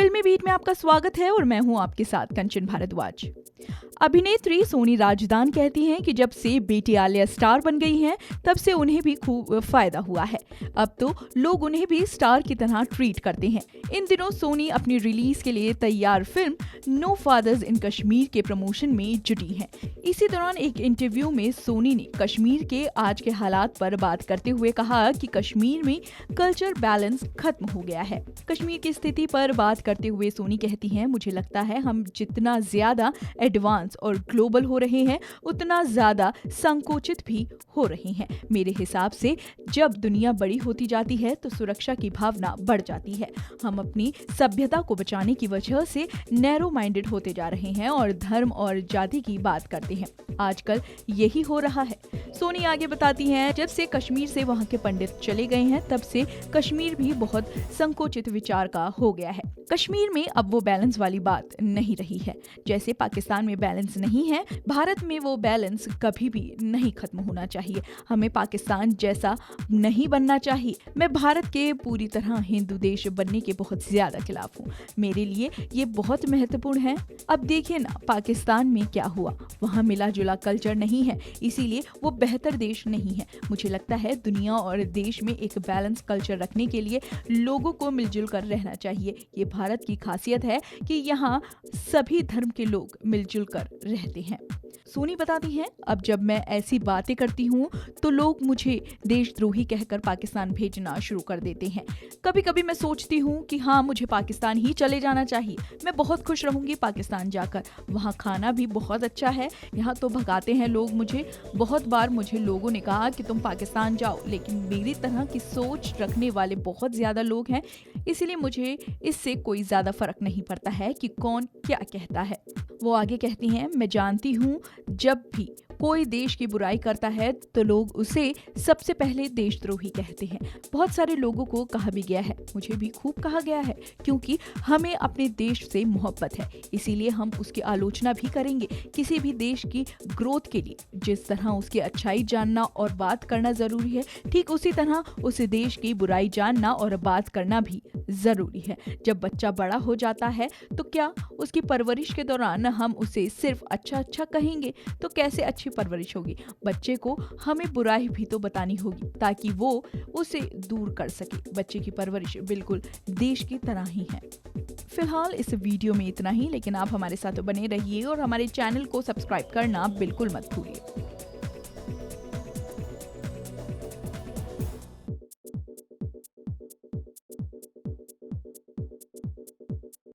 फिल्मी बीट में आपका स्वागत है और मैं हूं आपके साथ कंचन भारद्वाज। अभिनेत्री सोनी राजदान कहती हैं कि जब से बेटी आलिया स्टार बन गई हैं तब से उन्हें भी खूब फायदा हुआ है। अब तो लोग उन्हें भी स्टार की तरह ट्रीट करते हैं। इन दिनों सोनी अपनी रिलीज के लिए तैयार film no fathers in Kashmir के प्रमोशन में जुटी हैं। इसी दौरान एक इंटरव्यू में सोनी ने कश्मीर के आज के हालात पर बात करते हुए कहा कि कश्मीर में कल्चर बैलेंस खत्म हो गया है। कश्मीर की स्थिति पर बात करते हुए सोनी कहती हैं, मुझे लगता है हम जितना ज्यादा एडवांस और ग्लोबल हो रहे हैं उतना ज्यादा संकोचित भी हो रहे हैं। मेरे हिसाब से जब दुनिया बड़ी होती जाती है तो सुरक्षा की भावना बढ़ जाती है। हम अपनी सभ्यता को बचाने की वजह से नैरो माइंडेड होते जा रहे हैं और धर्म और जाति की बात करते हैं। आजकल यही हो रहा है। सोनी आगे बताती हैं, जब से कश्मीर से वहां के पंडित चले गए हैं तब से कश्मीर भी बहुत संकोचित विचार का हो गया है। कश्मीर में अब वो बैलेंस वाली बात नहीं रही है। जैसे पाकिस्तान में बैलेंस नहीं है, भारत में वो बैलेंस कभी भी नहीं खत्म होना चाहिए। हमें पाकिस्तान जैसा नहीं बनना चाहिए। मैं भारत के पूरी तरह हिंदू देश बनने के बहुत ज्यादा खिलाफ हूँ। मेरे लिए ये बहुत महत्वपूर्ण है। अब देखिए ना, पाकिस्तान में क्या हुआ। वहाँ मिला जुला कल्चर नहीं है, इसीलिए वो बेहतर देश नहीं है। मुझे लगता है दुनिया और देश में एक बैलेंस कल्चर रखने के लिए लोगों को मिलजुल कर रहना चाहिए। ये भारत की खासियत है कि यहाँ सभी धर्म के लोग मिलजुल कर रहते हैं। सोनी बताती हैं, अब जब मैं ऐसी बातें करती हूँ तो लोग मुझे देशद्रोही कहकर पाकिस्तान भेजना शुरू कर देते हैं। कभी कभी मैं सोचती हूँ कि हाँ, मुझे पाकिस्तान ही चले जाना चाहिए। मैं बहुत खुश रहूंगी पाकिस्तान जाकर। वहाँ खाना भी बहुत अच्छा है। यहाँ तो भगाते हैं लोग मुझे। बहुत बार मुझे लोगों ने कहा कि तुम पाकिस्तान जाओ, लेकिन मेरी तरह की सोच रखने वाले बहुत ज्यादा लोग हैं, इसीलिए मुझे इससे कोई ज्यादा फर्क नहीं पड़ता है कि कौन क्या कहता है। वो आगे कहती हैं, मैं जानती हूँ जब भी कोई देश की बुराई करता है तो लोग उसे सबसे पहले देशद्रोही कहते हैं। बहुत सारे लोगों को कहा भी गया है, मुझे भी खूब कहा गया है, क्योंकि हमें अपने देश से मोहब्बत है, इसीलिए हम उसकी आलोचना भी करेंगे। किसी भी देश की ग्रोथ के लिए जिस तरह उसकी अच्छाई जानना और बात करना जरूरी है, ठीक उसी तरह उस देश की बुराई जानना और बात करना भी जरूरी है। जब बच्चा बड़ा हो जाता है तो क्या उसकी परवरिश के दौरान हम उसे सिर्फ अच्छा अच्छा कहेंगे? तो कैसे अच्छी परवरिश होगी? बच्चे को हमें बुराई भी तो बतानी होगी ताकि वो उसे दूर कर सके। बच्चे की परवरिश बिल्कुल देश की तरह ही है। फिलहाल इस वीडियो में इतना ही, लेकिन आप हमारे साथ बने रहिए और हमारे चैनल को सब्सक्राइब करना बिल्कुल मत भूलिए।